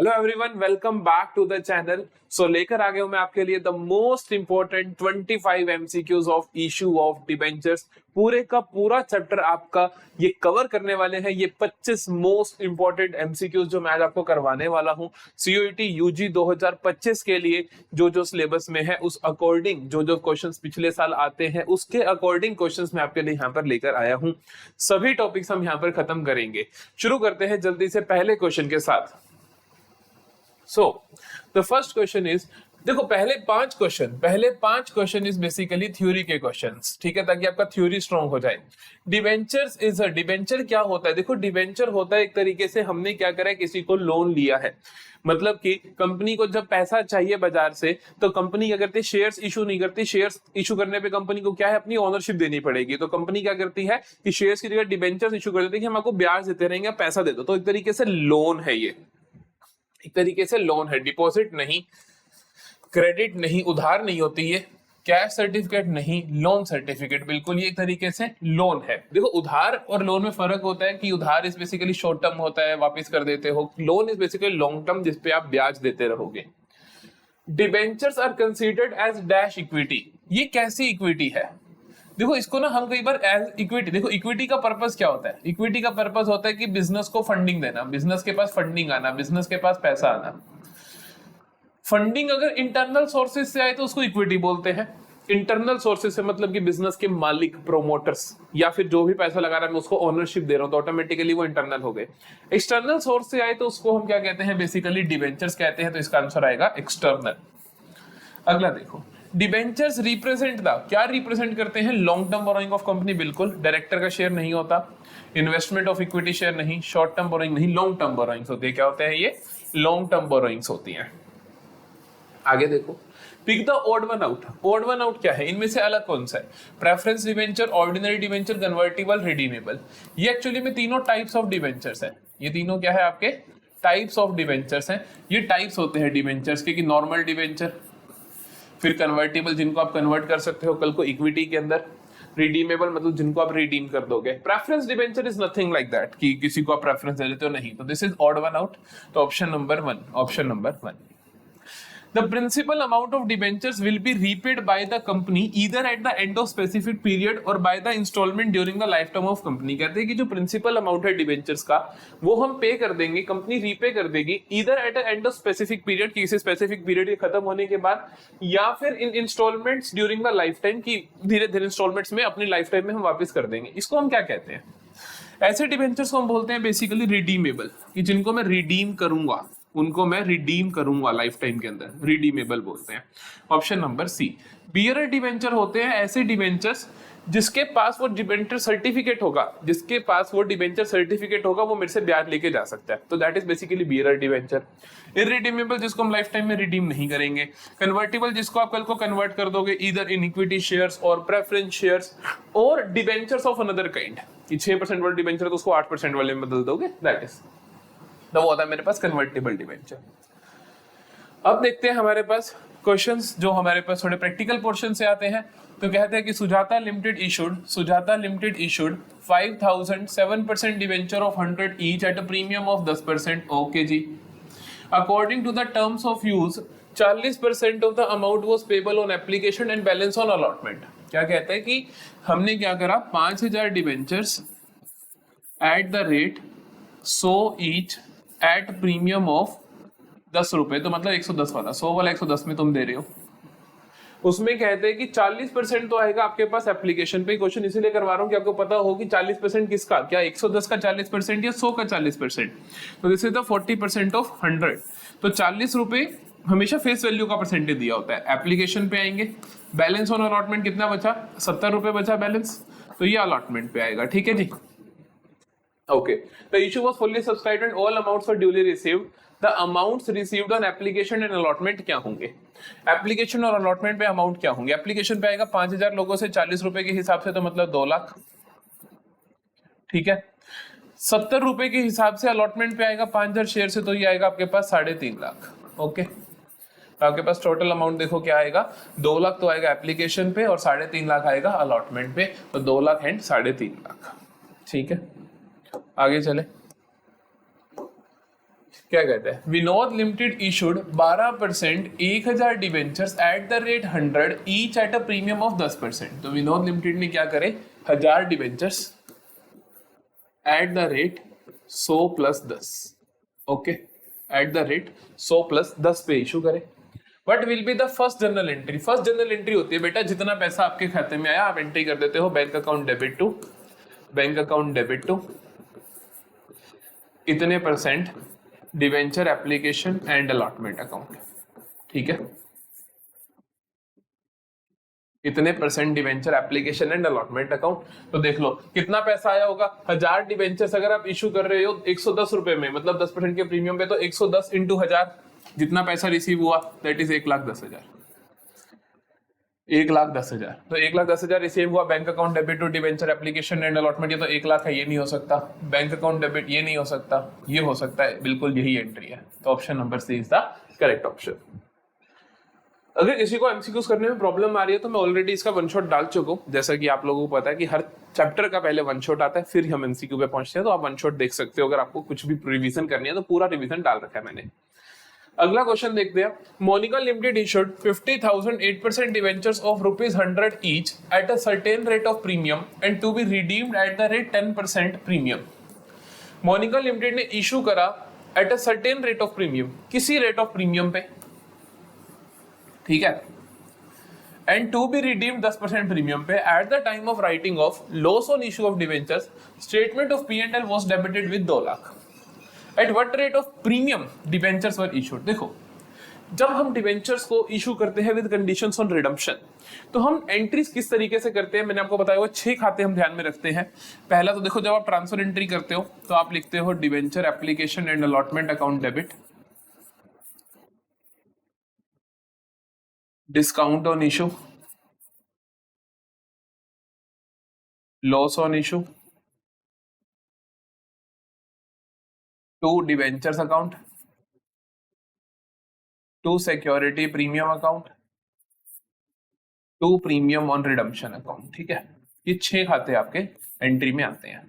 Hello everyone, welcome back to the channel. So लेकर आ गया हूं मैं आपके लिए the most important 25 MCQs of issue of debentures. पूरे का पूरा चैप्टर आपका ये कवर करने वाले हैं। ये 25 मोस्ट इंपॉर्टेंट एमसीक्यूज जो मैं आज आपको करवाने वाला हूं सीयूईटी यूजी 2025 के लिए। जो सिलेबस में है उस अकॉर्डिंग जो क्वेश्चंस पिछले साल आते हैं उसके अकॉर्डिंग क्वेश्चंस मैं आपके लिए यहाँ पर लेकर आया हूँ। सभी टॉपिक्स हम यहाँ पर खत्म करेंगे। शुरू करते हैं जल्दी से पहले क्वेश्चन के साथ। So, the first question is, देखो पहले पांच क्वेश्चन इज बेसिकली थ्योरी के क्वेश्चंस, ठीक है, ताकि आपका थ्योरी स्ट्रॉन्ग हो जाए। डिबेंचर क्या होता है? देखो डिबेंचर होता है एक तरीके से हमने क्या करा है, किसी को लोन लिया है। मतलब कि कंपनी को जब पैसा चाहिए बाजार से तो कंपनी क्या करती है, शेयर्स इशू नहीं करती। शेयर्स इशू करने पे कंपनी को क्या है, अपनी ओनरशिप देनी पड़ेगी। तो कंपनी क्या करती है कि शेयर्स की जगह डिबेंचर्स इशू कर देती है कि हम आपको ब्याज देते रहेंगे, पैसा दे दो। तो एक तरीके से लोन है, ये एक तरीके से लोन है। डिपॉजिट नहीं, क्रेडिट नहीं, उधार नहीं होती है, कैश सर्टिफिकेट नहीं, लोन सर्टिफिकेट बिल्कुल, ये एक तरीके से लोन है। देखो उधार और लोन में फर्क होता है कि उधार इस बेसिकली शॉर्ट टर्म होता है, वापस कर देते हो। Loan is basically long term, जिसपे आप ब्याज देते रहोगे। Debentures are considered as dash equity. ये कैसी इक्विटी है? देखो इसको ना हम कई बार एज इक्विटी, देखो इक्विटी का पर्पस क्या होता है? इक्विटी का पर्पस होता है कि बिजनेस को फंडिंग देना, बिजनेस के पास फंडिंग आना, बिजनेस के पास पैसा आना। फंडिंग अगर इंटरनल सोर्सेज से आए तो उसको इक्विटी बोलते हैं। इंटरनल सोर्सेज से मतलब कि बिजनेस के मालिक, प्रोमोटर्स, या फिर जो भी पैसा लगा रहा है मैं उसको ओनरशिप दे रहा हूं, तो ऑटोमेटिकली वो इंटरनल हो गए। एक्सटर्नल सोर्स से आए तो उसको हम क्या कहते हैं, बेसिकली डिबेंचर्स कहते हैं। तो इसका आंसर आएगा एक्सटर्नल। अगला देखो, डिबेंचर्स रिप्रेजेंट द, क्या रिप्रेजेंट करते हैं? Long term borrowing of company, बिल्कुल। डायरेक्टर का शेयर नहीं होता, इन्वेस्टमेंट ऑफ इक्विटी शेयर नहीं, शॉर्ट टर्म बोरोइंग नहीं, लॉन्ग टर्म बोरोइंग्स होती है। क्या होते हैं ये? लॉन्ग टर्म बोरोइंग्स होती हैं। आगे देखो, pick the odd one out. Odd one out क्या है? इनमें से अलग कौन सा है? Preference debenture, ordinary debenture, convertible, redeemable. ये एक्चुअली में तीनों टाइप्स ऑफ डिबेंचर्स है। ये तीनों क्या है आपके? टाइप्स ऑफ डिबेंचर्स हैं। ये टाइप्स होते हैं डिबेंचर्स के, कि नॉर्मल डिबेंचर, फिर कन्वर्टेबल जिनको आप कन्वर्ट कर सकते हो कल को इक्विटी के अंदर, रिडीमेबल मतलब जिनको आप रिडीम कर दोगे। Preference debenture is nothing like that कि किसी को आप प्रेफरेंस दे देते हो, नहीं। तो this is odd one out. तो option number one. The principal amount of debentures will be repaid by the company either at the end of specific period or by the installment during the lifetime of company। कहते हैं कि जो principal amount है debentures का वो हम पे कर देंगे, कंपनी रीपे कर देगी either at the end of specific period, किसी स्पेसिफिक पीरियड के खत्म होने के बाद, या फिर in instalments during the life time, की धीरे धीरे इंस्टॉलमेंट्स में अपनी लाइफ टाइम में हम वापस कर देंगे। इसको हम क्या कहते हैं? ऐसे डिबेंचर्स को हम बोलते हैं बेसिकली रिडीमेबल, कि जिनको मैं रिडीम करूंगा, उनको मैं रिडीम करूंगा लाइफ टाइम के अंदर, रिडीमेबल बोलते हैं। Option number C. Bearer debenture होते हैं ऐसे डिबेंचर्स जिसके पास वो डिबेंचर सर्टिफिकेट होगा, वो मेरे से ब्याज लेके जा सकता है। तो that is basically bearer debenture. Irredeemable जिसको हम लाइफ टाइम में रिडीम नहीं करेंगे। कन्वर्टिबल जिसको आप कल को कन्वर्ट कर दोगे ईदर इन इक्विटी शेयर्स और प्रेफरेंस शेयर्स, और डिबेंचर्स ऑफ अनदर काइंड, 6% वाले डिबेंचर तो उसको 8% वाले में बदल दोगे, दैट इज। तो वो होता है मेरे पास कन्वर्टेबल डिबेंचर। अब देखते हैं हमारे पास क्वेश्चंस जो हमारे पास थोड़े प्रैक्टिकल पोर्शन से आते हैं। तो कहते हैं कि Sujata limited issued 5000 7% debenture of 100 each at a premium of 10%। Okay जी। According to the terms of use 40% of the amount was payable on application and balance on allotment. क्या कहते हैं कि हमने क्या करा, 5000 debentures at the rate 100 each at premium of 10 रुपए, तो मतलब 110 वाला, 100 वाला 110 में तुम दे रहे हो। उसमें कहते हैं कि 40% तो आएगा आपके पास एप्लीकेशन पे। क्वेश्चन इसीलिए करवा रहा हूं कि आपको पता हो कि 40% किसका, क्या 110 का 40% या 100 का 40%। तो दिस इज द 40% ऑफ 100। तो 40 रुपए हमेशा फेस वैल्यू का परसेंटेज दिया होता है। एप्लीकेशन पे आएंगे, बैलेंस ऑन अलॉटमेंट कितना बचा, 70 रुपए बचा बैलेंस, तो ये अलॉटमेंट पे आएगा। ठीक है जी। Okay. The issue was fully subscribed and all amounts were duly received. The amounts received on application and allotment क्या होंगे? एप्लीकेशन और अलॉटमेंट पे अमाउंट क्या होंगे? एप्लीकेशन पे आएगा 5000 लोगों से 40 रुपए के हिसाब से, तो मतलब 2 लाख। ठीक है। 70 रुपए के हिसाब से अलॉटमेंट पे आएगा 5000 शेयर से, तो ये आएगा आपके पास 3.5 लाख। ओके। तो आपके पास टोटल अमाउंट देखो क्या आएगा, 2 लाख तो आएगा एप्लीकेशन पे और 3.5 लाख आएगा अलॉटमेंट पे, तो 2 लाख एंड 3.5 लाख। ठीक है, आगे चले। क्या कहते हैं, Vinod limited issued 12% 1000 debentures eight the rate 100 each at a premium of 10%। तो विनोद लिमिटेड ने क्या करे, 1000 debentures eight the rate 100 plus 10, okay, eight the rate 100 plus 10 पे इशू करे। What will be the first general entry, first general entry होती है बेटा जितना पैसा आपके खाते में आया आप एंट्री कर देते हो, bank account debit to, bank account debit to इतने percent debenture application and allotment account, ठीक है, इतने percent debenture application and allotment account. तो देख लो कितना पैसा आया होगा, 1000 डिवेंचर्स अगर आप इशू कर रहे हो 110 रुपए में, मतलब 10% के प्रीमियम पे, तो 110 इंटू 1000 जितना पैसा रिसीव हुआ दैट इज 1,10,000, 1,10,000। तो 1,10,000 रिसीव हुआ, bank account debit to debenture application and allotment, ये तो 1 लाख है, ये नहीं हो सकता, बैंक अकाउंट डेबिट ये नहीं हो सकता, ये हो सकता है, बिल्कुल यही एंट्री है। तो option number C is the correct option. अगर किसी को एमसीक्यूज करने में प्रॉब्लम आ रही है तो मैं ऑलरेडी इसका वन शॉट डाल चुका हूँ, जैसा कि आप लोगों को पता है कि हर चैप्टर का पहले वन शॉट आता है फिर हम एमसीक्यू पे पहुंचते हैं, तो आप वन शॉट देख सकते हो। अगर आपको कुछ भी रिवीजन करनी है तो पूरा रिवीजन डाल रखा है मैंने। अगला क्वेश्चन देखते हैं, Monika limited issued 50,000 8% debentures of ₹100 each at a certain rate of premium and to be redeemed at the rate 10% premium. Monika limited ने इशू करा at a certain rate of premium, किसी रेट ऑफ प्रीमियम पे, ठीक है, and to be redeemed 10% premium पे। At the time of writing off loss on issue of debentures statement of P&L was debited with 2 lakh. At what rate of premium debentures were issued. देखो जब हम debentures को issue करते हैं with conditions on redemption, तो हम entries किस तरीके से करते हैं, मैंने आपको बताया हुआ 6 खाते हम ध्यान में रखते हैं। पहला तो देखो, जब आप ट्रांसफर एंट्री करते हो तो आप लिखते हो debenture application and allotment account debit, discount on issue, loss on issue, to debentures account, to security premium account, to premium on redemption account, ठीक है। ये 6 खाते आपके एंट्री में आते हैं।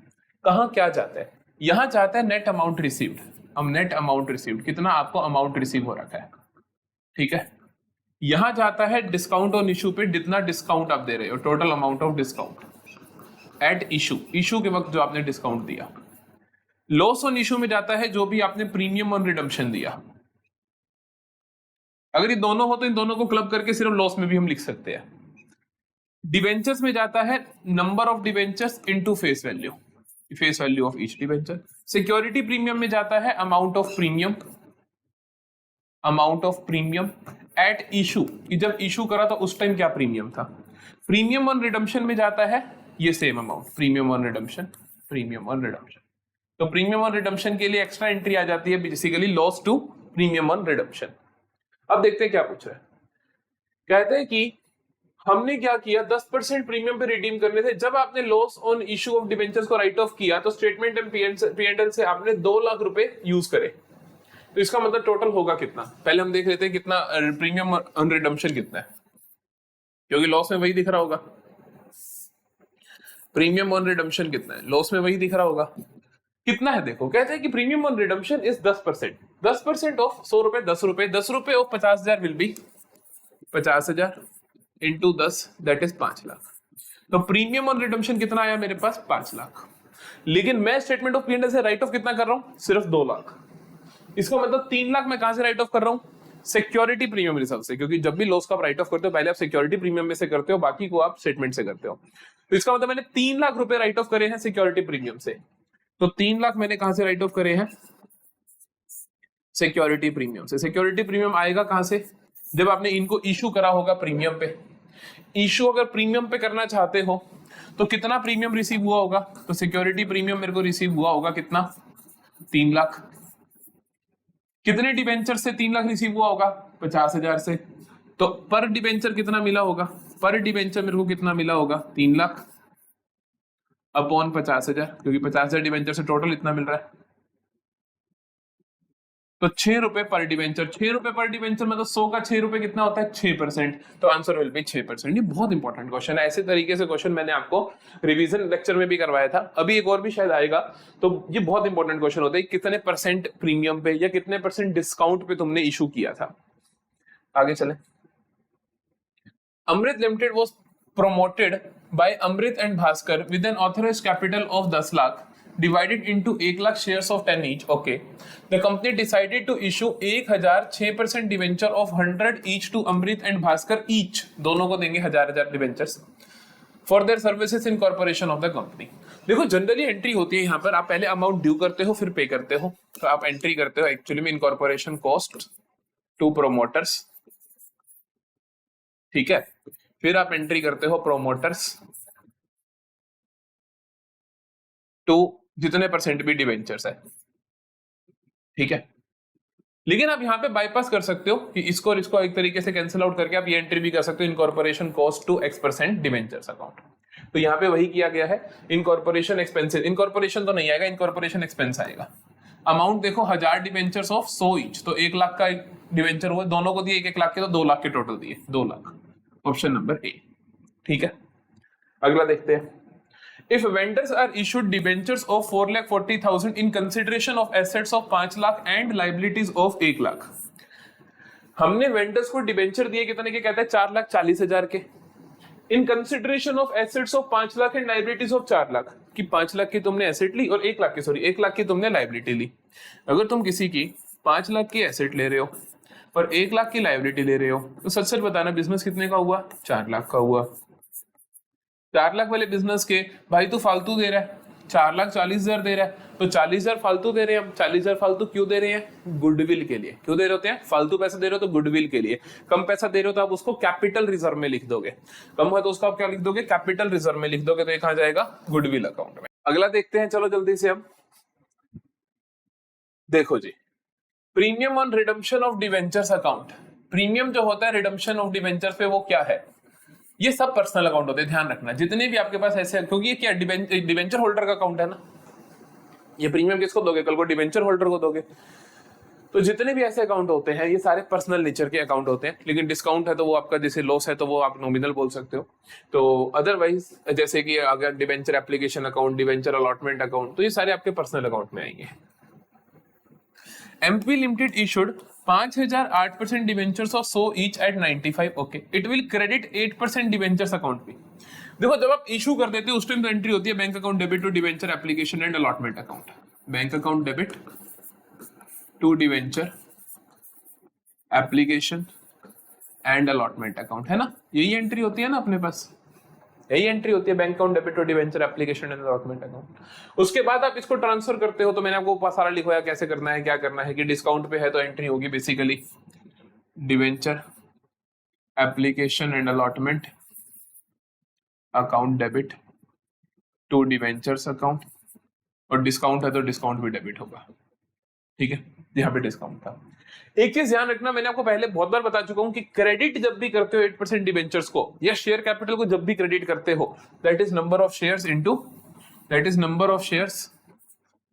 कहाँ क्या जाता है, यहां जाता है नेट अमाउंट रिसीव्ड। अब नेट अमाउंट रिसीव्ड कितना आपको अमाउंट रिसीव हो रखा है, ठीक है। यहां जाता है डिस्काउंट ऑन इशू पे, जितना डिस्काउंट आप दे रहे हो, total amount of discount at issue, issue के वक्त जो आपने डिस्काउंट दिया। लॉस ऑन इशू में जाता है जो भी आपने प्रीमियम ऑन रिडम्पशन दिया। अगर ये दोनों हो तो इन दोनों को क्लब करके सिर्फ लॉस में भी हम लिख सकते हैं। डिवेंचर्स में जाता है number of debentures into face value, face value of each debenture. Security premium में जाता है amount of premium, amount of premium eight issue, कि जब इशू करा तो उस टाइम क्या प्रीमियम था। प्रीमियम ऑन रिडम्पशन में जाता है ये same amount, premium on redemption, premium on redemption. तो प्रीमियम ऑन रिडम्पशन के लिए एक्स्ट्रा एंट्री आ जाती है basically loss to premium on redemption. अब देखते हैं क्या पूछ रहा है, कहते हैं कि हमने क्या किया, 10% प्रीमियम पे रिडीम करने थे। जब आपने loss on issue of debentures को राइट ऑफ किया तो स्टेटमेंट एंड P&L से आपने 2 लाख रुपए यूज करे। तो इसका मतलब टोटल होगा कितना, पहले हम देख लेते हैं कितना प्रीमियम ऑन रिडम्पशन कितना है, क्योंकि लॉस में वही दिख रहा होगा। प्रीमियम ऑन रिडम्पशन कितना है, लॉस में वही दिख रहा होगा। कितना है देखो, कहते हैं कि premium on redemption is 10%, 10% of 100 रुपए 10 रुपए, 10 रुपए of 50,000 will be 50,000 into 10 that is 5 lakh. तो प्रीमियम ऑन रिडम्पशन कितना आया मेरे पास, 5 लाख। लेकिन मैं स्टेटमेंट ऑफ P&L से राइट ऑफ कितना कर रहा हूं, सिर्फ 2 लाख। इसका मतलब 3 लाख मैं कहां से राइट ऑफ कर रहा हूं, सिक्योरिटी प्रीमियम रिजर्व से, क्योंकि जब भी लॉस का आप राइट ऑफ करते हो पहले आप सिक्योरिटी प्रीमियम में से करते हो, बाकी को आप स्टेटमेंट से करते हो। तो इसका मतलब मैंने 3 लाख रुपए राइट ऑफ करे हैं सिक्योरिटी प्रीमियम से। तो 3 लाख मैंने कहां से राइट ऑफ करे हैं, सिक्योरिटी प्रीमियम से। सिक्योरिटी प्रीमियम आएगा कहां से, जब आपने इनको इशू करा होगा प्रीमियम पे। इशू अगर प्रीमियम पे करना चाहते हो तो कितना प्रीमियम रिसीव हुआ होगा, तो सिक्योरिटी प्रीमियम मेरे को रिसीव हुआ होगा कितना, 3 लाख। कितने डिवेंचर से 3 लाख रिसीव हुआ होगा, 50,000 से। तो पर डिवेंचर कितना मिला होगा, पर डिवेंचर मेरे को कितना मिला होगा, 3 लाख अपॉन 50,000, क्योंकि 50,000 डिवेंचर से टोटल इतना मिल रहा है। तो 6 रुपए पर डिवेंचर, 6 रुपए पर डिवेंचर मतलब 100 का 6 रुपए कितना होता है 6%, तो आंसर विल बी 6%। ये बहुत इंपॉर्टेंट क्वेश्चन है। ऐसे तरीके से क्वेश्चन मैंने आपको रिवीजन लेक्चर में भी करवाया था, अभी एक और भी शायद आएगा। तो ये बहुत इंपॉर्टेंट क्वेश्चन होता है, कितने परसेंट प्रीमियम पे या कितने परसेंट डिस्काउंट पे तुमने इशू किया था। आगे चले। Amrit limited was promoted by Amrit and Bhaskar with an authorized capital of 10 lakh divided into 1 lakh shares of 10 each. Okay. The company decided to issue 1000 6% debenture of 100 each to Amrit and Bhaskar each. दोनों को देंगे 1000 debentures for their services in corporation of the company. देखो generally entry होती है यहाँ पर, आप पहले अमाउंट ड्यू करते हो फिर पे करते हो, तो आप एंट्री करते हो एक्चुअली में इनकॉर्पोरेशन कॉस्ट टू प्रोमोटर्स, ठीक है, फिर आप एंट्री करते हो प्रोमोटर्स टू जितने परसेंट भी डिवेंचर्स है, ठीक है। लेकिन आप यहाँ पे बाईपास कर सकते हो कि इसको और इसको एक तरीके से कैंसिल आउट करके आप ये एंट्री भी कर सकते हो, incorporation cost to X% debentures account. तो यहाँ पे वही किया गया है, इनकॉर्पोरेशन एक्सपेंसेस, इनकॉर्पोरेशन तो नहीं आएगा, इनकॉर्पोरेशन एक्सपेंस आएगा। अमाउंट देखो 1000 डिवेंचर्स ऑफ 100 ईच, तो 1 लाख का एक डिवेंचर हुआ, दोनों को दिए 1-1 लाख के, तो 2 लाख के टोटल दिए, 2 लाख, ऑप्शन नंबर ए, ठीक है। अगला देखते हैं। If vendors are issued debentures of 4,40,000 in consideration of assets of 5 lakh and liabilities of 1 lakh, हमने वेंडर्स को डिबेंचर दिए कितने के, कहते हैं 4,40,000 के, in consideration of assets of 5 lakh and liabilities of 4 lakh, कि 5 लाख की तुमने एसेट ली और 1 लाख की 1 लाख की तुमने लाइबिलिटी ली। अगर तुम किसी की 5 लाख की एसेट ले रहे हो और 1 लाख की लाइबिलिटी ले रहे हो, तो सच सच बताना बिजनेस कितने का हुआ, 4 लाख का हुआ। 4 लाख वाले बिजनेस के भाई तू फालतू दे रहा है, 4,40,000 दे रहा है, तो 40,000 फालतू दे रहे हैं हम। 40,000 फालतू क्यों दे रहे हैं, गुडविल के लिए। क्यों दे रहे होते हैं, फालतू पैसा दे रहे हो तो गुडविल के लिए। कम पैसा दे रहे हो तो आप उसको कैपिटल रिजर्व में लिख दोगे, कम है तो उसको आप क्या लिख दोगे, कैपिटल रिजर्व में लिख दोगे, तो ये कहां जाएगा, गुडविल अकाउंट में। अगला देखते हैं, चलो जल्दी से हम देखो जी, premium on redemption of debentures account. Premium जो होता है रिडम्पशन ऑफ डिवेंचर्स पे, वो क्या है, ये सब पर्सनल अकाउंट होते हैं, ध्यान रखना। जितने भी आपके पास ऐसे, क्योंकि ये क्या डिवेंचर होल्डर का अकाउंट है ना, ये प्रीमियम किसको दोगे, कल को डिवेंचर होल्डर को दोगे। तो जितने भी ऐसे अकाउंट होते हैं ये सारे पर्सनल नेचर के अकाउंट होते हैं। लेकिन डिस्काउंट है तो वो आपका, जैसे लॉस है तो वो आप नॉमिनल बोल सकते हो। तो अदरवाइज जैसे कि अगर debenture application account, debenture allotment account, तो ये सारे आपके पर्सनल अकाउंट में आएंगे। MP Limited issued 5,000 8% debentures of 100 each at 95. Okay, it will credit 8% debentures account पे। देखो जब आप इशू कर देते हो उस टाइम तो एंट्री होती है bank account debit to debenture application and allotment account. Bank account debit to debenture application and allotment account, है ना, यही एंट्री होती है ना अपने पास, यही एंट्री होती है bank account debit to debenture application and allotment account. उसके बाद आप इसको ट्रांसफर करते हो, तो मैंने आपको सारा लिखवाया कैसे करना है, क्या करना है, कि डिस्काउंट पे है तो एंट्री होगी basically debenture application and allotment account debit to debentures account, और डिस्काउंट है तो डिस्काउंट भी डेबिट होगा, ठीक है। यहाँ पे डिस्काउंट था। एक चीज ध्यान रखना, मैंने आपको पहले बहुत बार बता चुका हूं कि क्रेडिट जब भी करते हो 8% डिवेंचर्स को या शेयर कैपिटल को जब भी क्रेडिट करते हो, that is number of shares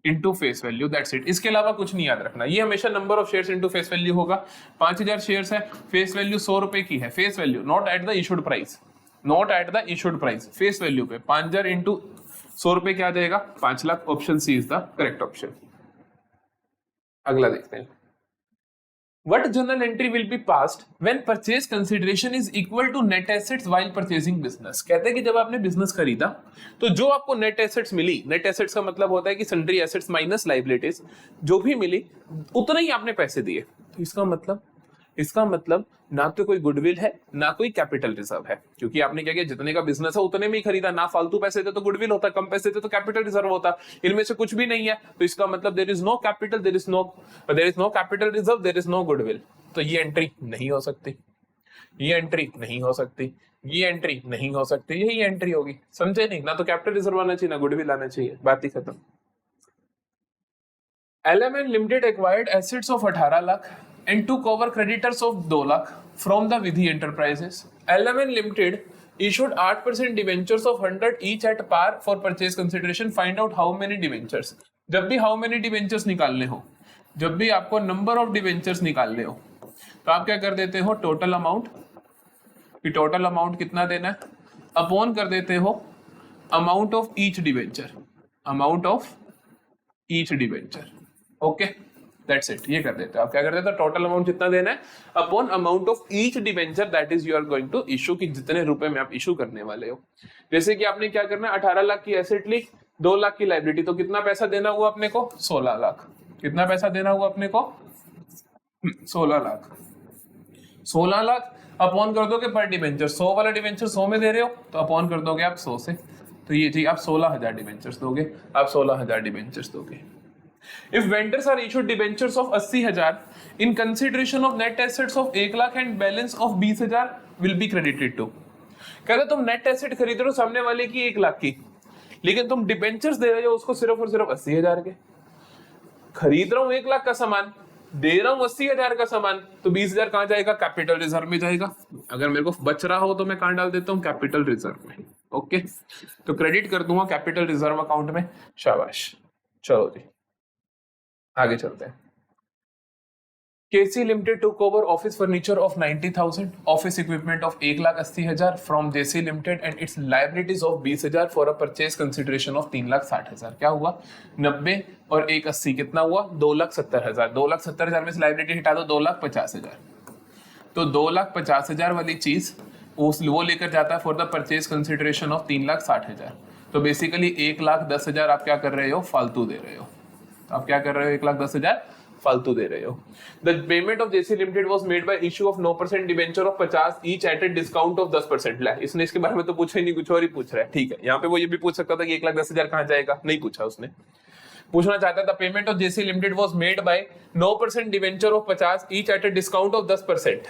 into face value, that's it. इसके अलावा कुछ नहीं याद रखना, ये हमेशा number of shares into face value होगा। 5,000 शेयर्स है, फेस वैल्यू 100 रुपए की है, face value not at the issued price, not at the issued price, face value पे 5,000 इंटू 100 रुपए क्या देगा, 5 lakh. Option C is the correct option. अगला देखते हैं। What journal entry will be passed when purchase consideration is equal to net assets while purchasing business? कहते हैं कि जब आपने बिजनेस खरीदा तो जो आपको नेट एसेट्स मिली, नेट एसेट्स का मतलब होता है कि सन्ड्री एसेट्स माइनस लाइबिलिटीज, जो भी मिली उतना ही आपने पैसे दिए। तो इसका मतलब ना तो कोई गुडविल है ना कोई कैपिटल रिजर्व है, क्योंकि आपने क्या किया, जितने का बिजनेस है उतने में ही खरीदा ना। फालतू पैसे थे तो गुडविल होता, कम पैसे थे तो कैपिटल रिजर्व होता, इनमें से कुछ भी नहीं है। तो इसका मतलब there is no capital, there is no capital reserve, there is no goodwill. तो ये एंट्री नहीं हो सकती, ये एंट्री नहीं हो सकती, ये एंट्री नहीं हो सकती, यही एंट्री होगी। समझे नहीं, ना तो कैपिटल रिजर्व आना चाहिए ना गुडविल आना चाहिए, बात ही खत्म। LMN Limited acquired assets of 18 lakh and took over creditors of 2 lakh from the Vidhi Enterprises. LMN Limited issued 8% debentures of 100 each at par for purchase consideration. Find out how many debentures. जब भी how many debentures निकालने हो, जब भी आपको number of debentures निकालने हो तो आप क्या कर देते हो, टोटल अमाउंट, कि टोटल अमाउंट कितना देना है, अपॉन कर देते हो amount of each debenture, amount of each debenture. Okay, that's it, ये कर देते हो आप। क्या कर देते हो, टोटल अमाउंट जितना देना है upon amount of each debenture that is you are going to issue, कि जितने रुपए में आप इशू करने वाले हो। जैसे कि आपने क्या करना है, 18 लाख की एसेट ली, 2 लाख की लाइबिलिटी, तो कितना पैसा देना हुआ अपने को, 16 लाख। कितना पैसा देना हुआ अपने को, 16 लाख। 16 लाख अपॉन कर दोगे पर डिवेंचर, 100 वाला डिवेंचर 100 में दे रहे हो तो अपॉन कर दोगे आप 100 से, तो ये जी आप 16,000 डिवेंचर्स दोगे, आप 16,000 डिवेंचर्स दोगे। If vendors are issued debentures of 80,000 in consideration of net assets of 1 lakh and balance of 20,000 will be credited to। कहते तुम नेट एसेट खरीद रहे हो सामने वाले की 1 लाख की, लेकिन तुम डिबेंचर्स दे रहे हो उसको सिर्फ और सिर्फ 80,000 के। खरीद रहा हूं 1 लाख का सामान, दे रहा हूं 80,000 का सामान, तो 20,000 कहां जाएगा, कैपिटल रिजर्व में जाएगा। अगर मेरे को बच रहा हो तो मैं कहां डाल देता हूं, कैपिटल रिजर्व में। ओके, तो क्रेडिट कर दूंगा कैपिटल रिजर्व अकाउंट में। शाबाश, चलो जी आगे चलते हैं। KC limited took over office furniture of 90,000, office equipment of 1,80,000 from JC limited and its liabilities of 20,000 for a purchase consideration of 3,60,000। क्या हुआ, 90 और 1,80 कितना हुआ, 2,70,000। 2,70,000 में से लाइबिलिटी हटा दो, 2,50,000। तो 2,50,000 वाली चीज वो लेकर जाता है for the purchase consideration of 3,60,000। तो बेसिकली 1,10,000 आप क्या कर रहे हो, फालतू दे रहे हो। आप क्या कर रहे हो, 1,10,000 फालतू दे रहे हो। The payment of JC Limited was made by issue of 9% debenture of 50 each at a discount of 10%। ला इसने इसके बारे में तो पूछा ही नहीं, कुछ और ही पूछ रहा है। ठीक है, यहाँ पे वो ये भी पूछ सकता था कि 1,10,000 कहां जाएगा, नहीं पूछा उसने। पूछना चाहता था payment of JC Limited was made by 9% debenture of 50 each at a discount of 10%।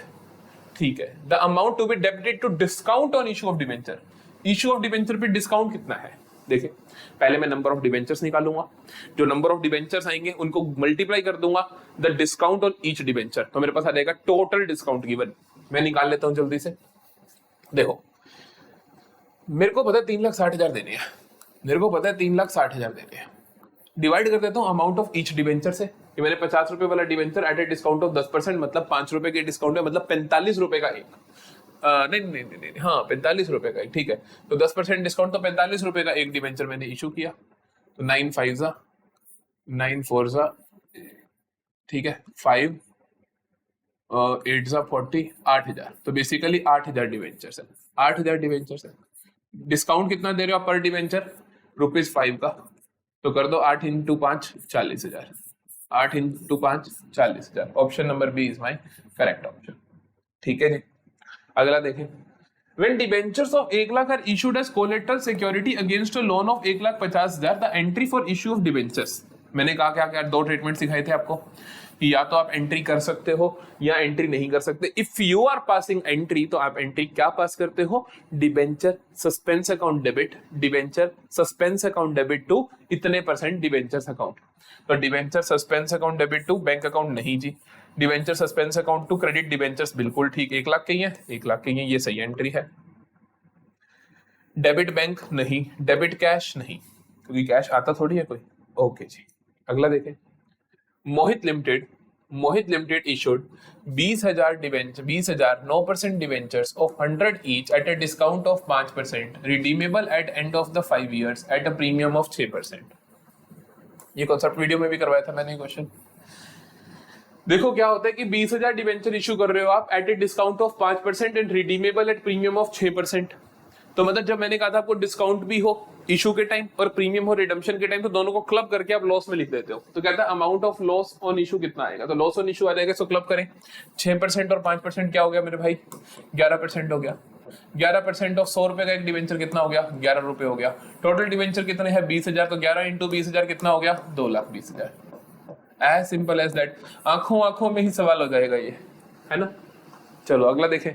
ठीक है, the amount to be debited to discount on issue of debenture. Issue of debenture पे डिस्काउंट कितना है, देखिए पहले मैं नंबर ऑफ डिबेंचर्स निकालूंगा, जो नंबर ऑफ डिबेंचर्स आएंगे उनको मल्टीप्लाई कर दूंगा the discount on each debenture, तो मेरे पास आ जाएगा टोटल डिस्काउंट गिवन। मैं निकाल लेता हूं जल्दी से। देखो मेरे को पता है 3,60,000 देने हैं, मेरे को पता है 3,60,000 देने हैं। डिवाइड कर देता हूं अमाउंट ऑफ ईच डिबेंचर से, कि मैंने 50 रुपए वाला debenture at a discount of 10%, मतलब 5 रुपए के डिस्काउंट है, मतलब 45 रुपए का एक, नहीं, हाँ 45 रुपए का एक। ठीक है, तो 10% डिस्काउंट, तो 45 रुपए का एक डिबेंचर मैंने इशू किया। तो 9 5 9 4 ठीक है, 5 8 40, 8,000। तो बेसिकली 8,000 डिबेंचर्स है, 8,000 डिबेंचर्स है। डिस्काउंट कितना दे रहे हो पर डिबेंचर, ₹5 का, तो कर दो 8 × 5 40,000, 8 × 5 40,000। Option number B is my correct option. ठीक है जी, अगला देखें। When debentures of 1 lakh are issued as collateral security against a loan of 1,50,000, the entry for issue of debentures, मैंने कहा क्या दो ट्रीटमेंट सिखाए थे आपको, कि या तो आप एंट्री कर सकते हो या एंट्री नहीं कर सकते। If you are passing entry, तो आप एंट्री क्या पास करते हो, debenture suspense account debit, debenture suspense account debit to इतने % डिबेंचर्स अकाउंट। तो debenture suspense account debit to bank account नहीं जी, debenture suspense account to credit debentures बिल्कुल ठीक, 1 लाख के ही है, 1 लाख के ही है, ये सही एंट्री है। डेबिट बैंक नहीं, डेबिट कैश नहीं, क्योंकि कैश आता थोड़ी है कोई। ओके जी, अगला देखें। Mohit limited issued 20,000 debenture, 20,000 9% debentures of 100 each at a discount of 5%, redeemable at end of the 5 years at a premium of 6%। ये कॉन्सेप्ट वीडियो में भी करवाया था मैंने क्वेश्चन। देखो क्या होता है कि 20,000 डिबेंचर इशू कर रहे हो आप at a discount of 5% and redeemable at premium of 6%। तो मतलब जब मैंने कहा था आपको डिस्काउंट भी हो इशू के टाइम और प्रीमियम हो रिडम्पशन के टाइम, तो दोनों को क्लब करके आप लॉस में लिख देते हो। तो कहता है amount of loss on issue कितना आएगा, तो लॉस ऑन इशू आ जाएगा, सो क्लब करें। 6% और 5% क्या हो गया मेरे भाई, 11% हो गया। 11% ऑफ 100 रुपए का एक डिवेंचर कितना हो गया, 11 रुपए हो गया। टोटल डिवेंचर कितने हैं, 20,000, तो 11 × 20,000 कितना हो गया, 2,20,000। एज सिंपल एज दैट, आंखों में ही सवाल हो जाएगा ये, है ना। चलो अगला देखें।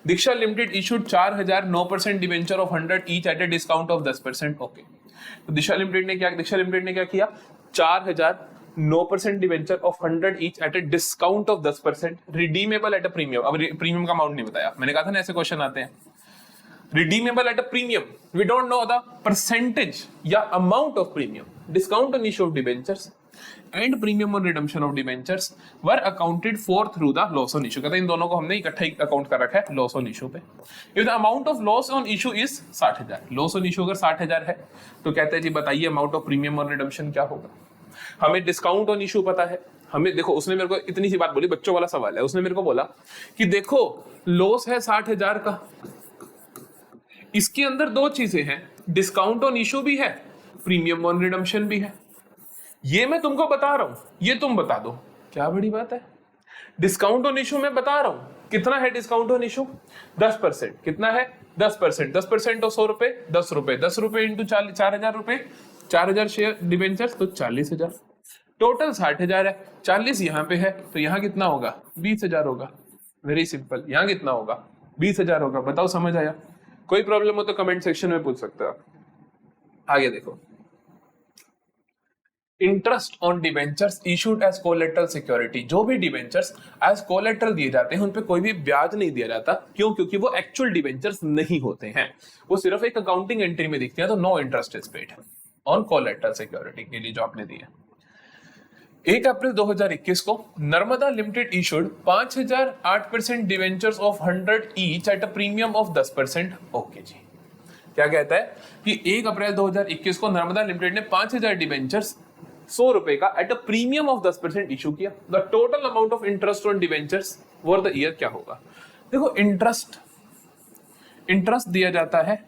Diksha limited issued 4,000 9% debenture of 100 each at a discount of 10%। Okay, तो दीक्षा लिमिटेड ने क्या किया, 4,000 9% debenture of 100 each at a discount of 10%, redeemable at a premium. अब प्रीमियम का अमाउंट नहीं बताया, मैंने कहा था ना ऐसे क्वेश्चन आते हैं। Redeemable at a premium, we don't know the percentage या amount of premium, discount on issue of debentures. And premium on redemption of debentures were accounted for through the loss on issue. कहते हैं इन दोनों को हमने इकट्ठा ही account कर रखा है लॉस ऑन इशू पे। If the amount of loss on issue is 60,000, loss on issue अगर 60,000 है तो कहते हैं जी बताइए amount of premium on redemption क्या होगा। हमें डिस्काउंट ऑन इशू पता है, हमें देखो उसने मेरे को इतनी सी बात बोली, बच्चों वाला सवाल है, उसने मेरे को बोला कि देखो लॉस है 60,000 का, इसके अंदर दो चीजें हैं, डिस्काउंट ऑन इशू भी है, प्रीमियम ऑन रिडम्पशन भी है, ये मैं तुमको बता रहा हूं, ये तुम बता दो। क्या बड़ी बात है, डिस्काउंट ऑन इशू मैं बता रहा हूं, कितना है डिस्काउंट ऑन इशू 10%, कितना है 10%, 10% और 100 रुपए 10 रुपए, 10 रुपए इंटू 4,000 रुपए, 4,000 शेयर डिबेंचर तो 40,000, टोटल 60,000 है, 40 यहाँ पे है तो यहाँ कितना होगा 20,000 होगा। वेरी सिंपल, यहाँ कितना होगा 20,000 होगा। बताओ समझ आया? कोई प्रॉब्लम हो तो कमेंट सेक्शन में पूछ सकते हो आप। आगे देखो, interest on debentures issued as collateral security. जो भी डिबेंचर्स एज कोलेटरल दिए जाते हैं उन पे कोई भी ब्याज नहीं दिया जाता। क्यों? क्योंकि वो एक्चुअल डिबेंचर्स नहीं होते हैं, वो सिर्फ एक अकाउंटिंग एंट्री में दिखते हैं। तो no interest is paid on collateral security के लिए जो आपने दिया। 1 अप्रैल 2021 को Narmada limited issued 5,008% debentures of 100 each at a premium of 10%। Okay जी, क्या कहता है कि 1 अप्रैल 2021 को नर्मदा लिमिटेड ने 5,000 डिवेंचर्स 100 रुपए का at a premium of 10% issue किया। The total amount of interest on debentures for the year क्या होगा? देखो इंटरेस्ट दिया जाता है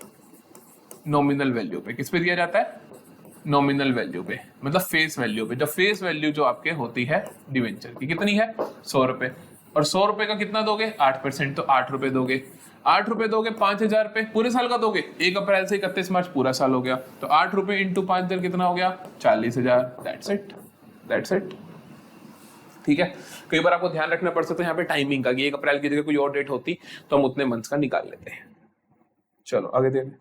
नॉमिनल वैल्यू पे। किस पे दिया जाता है? नॉमिनल वैल्यू पे, मतलब फेस वैल्यू पे। जब फेस वैल्यू जो आपके होती है डिवेंचर की कितनी है 100 रुपए, और 100 रुपए का कितना दोगे 8%, तो 8 रुपए दोगे। 8 रुपए दोगे 5,000 पे, पूरे साल का दोगे, 1 अप्रैल से 31 मार्च पूरा साल हो गया, तो 8 रुपए इंटू 5,000 कितना हो गया 40,000। That's it. ठीक है, कई बार आपको ध्यान रखना पड़ सकता है यहाँ पे टाइमिंग का, कि 1 अप्रैल की जगह कोई और डेट होती तो हम उतने मंथ्स का निकाल लेते हैं। चलो आगे देखें।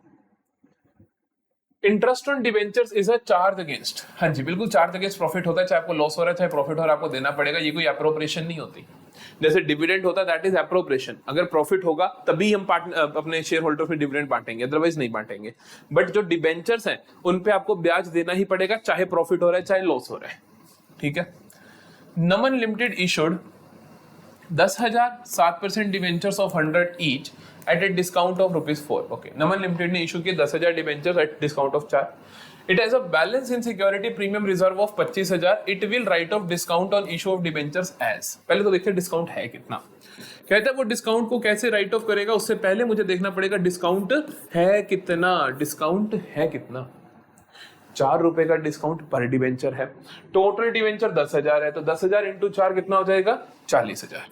Interest on debentures is a charge against. हाँ जी बिल्कुल, चार्ज अगेंस्ट प्रॉफिट होता है, चाहे आपको लॉस हो रहा है चाहे प्रॉफिट हो रहा है, आपको देना पड़ेगा। ये कोई अप्रोप्रिएशन नहीं होती। जैसे डिविडेंड होता है दैट इज अप्रोप्रिएशन, अगर प्रॉफिट होगा तभी हम अपने शेयर होल्डर में डिविडेंड बांटेंगे, अदरवाइज नहीं बांटेंगे। बट जो डिवेंचर्स हैं उन पे आपको ब्याज देना ही पड़ेगा, चाहे प्रॉफिट हो रहा है चाहे लॉस हो रहा है। ठीक है, Naman limited issued 10,007% debentures of 100 each at a discount of ₹4। Okay, Naman limited ने इशू किए 10,000 debentures at discount of 4। It has a balance in security premium reserve of 25,000। It will write off discount on issue of debentures as. पहले तो देखते हैं discount है कितना। कहता है वो डिस्काउंट को कैसे राइट ऑफ करेगा, उससे पहले मुझे देखना पड़ेगा डिस्काउंट है कितना। डिस्काउंट है कितना? 4 रुपए का डिस्काउंट पर डिवेंचर है। टोटल डिवेंचर 10,000 है, तो 10,000 इंटू 4 कितना हो जाएगा 40,000।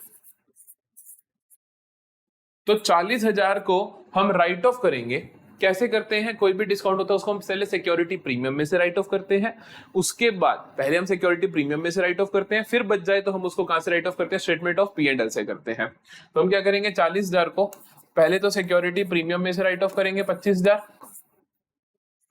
तो 40,000 को हम राइट ऑफ करेंगे। कैसे करते हैं? कोई भी डिस्काउंट होता है उसको हम पहले सिक्योरिटी प्रीमियम में से राइट ऑफ करते हैं, उसके बाद पहले हम सिक्योरिटी प्रीमियम में से राइट ऑफ करते हैं, फिर बच जाए तो हम उसको कहां से राइट ऑफ करते हैं? स्टेटमेंट ऑफ P&L से करते हैं। तो हम क्या करेंगे 40,000 को पहले तो सिक्योरिटी प्रीमियम में से राइट ऑफ करेंगे 25,000,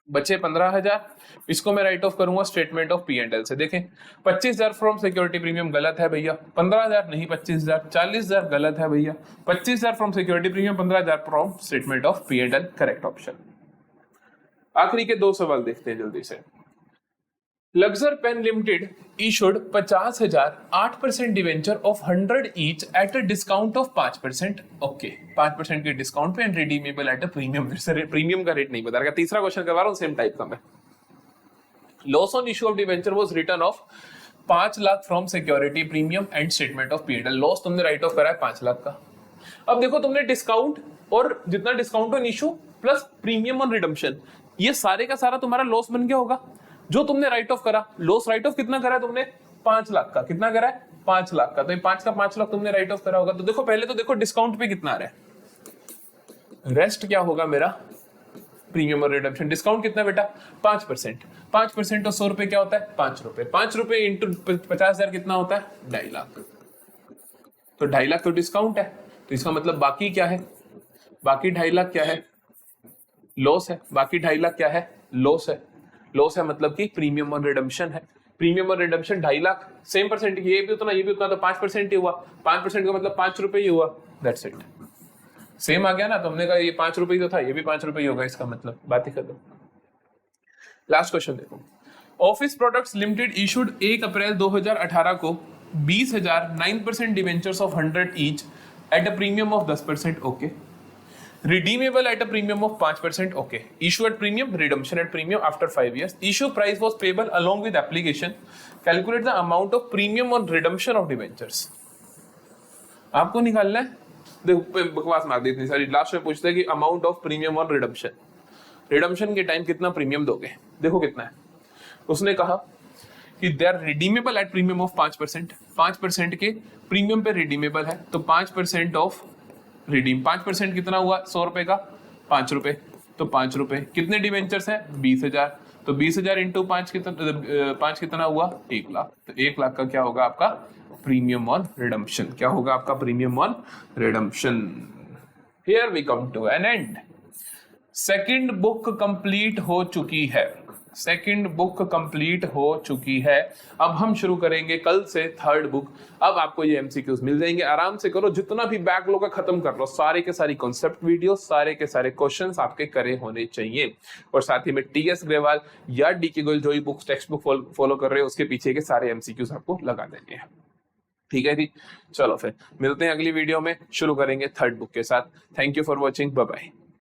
बचे 15,000, इसको मैं राइट ऑफ करूंगा स्टेटमेंट ऑफ P&L से। देखें 25,000 फ्रॉम सिक्योरिटी प्रीमियम गलत है भैया, 15,000 नहीं 25,000, 40,000 गलत है भैया, 25,000 from security premium, 15,000 from statement of P&L, correct option. आखिरी के 2 सवाल देखते हैं जल्दी से। Luxor pen limited issued 50,000 8% debenture of 100 each at a discount of 5%। Okay, 5% के डिस्काउंट पे and redeemable at a premium. Premium का रेट नहीं बता रहा। तीसरा क्वेश्चन करवा रहा हूं सेम टाइप का मैं। Loss on issue of debenture was written of 5 lakh from security premium and statement of P&L। Loss तुमने राइट ऑफ करा है 5 लाख का। अब देखो तुमने डिस्काउंट और जितना discount on issue plus premium on redemption, ये सारे का सारा तुम्हारा लॉस बन गया होगा जो तुमने राइट ऑफ करा। लॉस राइट ऑफ कितना करा है तुमने 5 लाख का। कितना करा है 5 लाख का, तो ये 5 का 5 लाख तुमने राइट ऑफ करा होगा। तो देखो पहले तो देखो डिस्काउंट पे कितना आ रहा है, रेस्ट क्या होगा मेरा प्रीमियम और रिडम्पशन। डिस्काउंट कितना बेटा 5%। 5% और 100 रुपए क्या होता है 5 रुपए। 5 रुपए इंटू 50,000 कितना होता है 2.5 लाख। तो 2.5 लाख तो डिस्काउंट है, तो इसका मतलब बाकी क्या है, बाकी 2.5 लाख क्या है लॉस है। बाकी 2.5 लाख क्या है लॉस है। लॉस है मतलब कि प्रीमियम और रिडम्पशन है। प्रीमियम और रिडम्पशन 2.5 लाख, सेम परसेंट, ये भी उतना ये भी उतना, तो 5% ही हुआ। 5% का मतलब 5 रुपए ही हुआ, दैट्स इट। सेम आ गया ना, तो हमने कहा ये 5 रुपए ही तो था, ये भी 5 रुपए ही होगा, इसका मतलब बात ही खत्म। लास्ट क्वेश्चन देखो। ऑफिस प्रोडक्ट्स लिमिटेड इशूड 1 अप्रैल 2018 को 20,000 9% debentures of 100 each at a premium of 10%, okay. Redeemable at a premium of 5%, okay. Issue at premium, redemption at premium after 5 years. Issue price was payable along with application. Calculate the amount of premium on redemption of debentures. आपको निकालना है, देखो बकवास मार दी इतनी सारी, last में पूछते हैं कि amount of premium on redemption, redemption के टाइम कितना प्रीमियम दोगे, देखो कितना है। उसने कहा कि they are redeemable at premium of 5%, 5% के प्रीमियम पे रिडीमेबल है, तो 5% ऑफ रिडीम, 5% कितना हुआ 100 रुपए का, 5 रुपए, तो 5 रुपए। कितने डिवेंचर्स हैं 20,000, तो 20,000 इंटू 5 कितना हुआ 1 लाख, तो 1 लाख का क्या होगा आपका प्रीमियम ऑन रिडम्पशन, क्या होगा आपका premium on redemption. Here we come to an end. Second book complete हो चुकी है, सेकंड बुक कंप्लीट हो चुकी है। अब हम शुरू करेंगे कल से थर्ड बुक। अब आपको ये एमसीक्यूज मिल जाएंगे, आराम से करो, जितना भी बैकलॉग है खत्म कर लो, सारे के सारी कॉन्सेप्ट वीडियो, सारे के सारे क्वेश्चंस आपके करे होने चाहिए। और साथ ही में टीएस ग्रेवाल या डीके गोयल जो ही बुक्स टेक्स्ट बुक फॉलो कर रहे हो उसके पीछे के सारे एमसीक्यूज आपको लगा देंगे। ठीक है जी, चलो फिर मिलते हैं अगली वीडियो में, शुरू करेंगे थर्ड बुक के साथ। Thank you for watching, bye bye.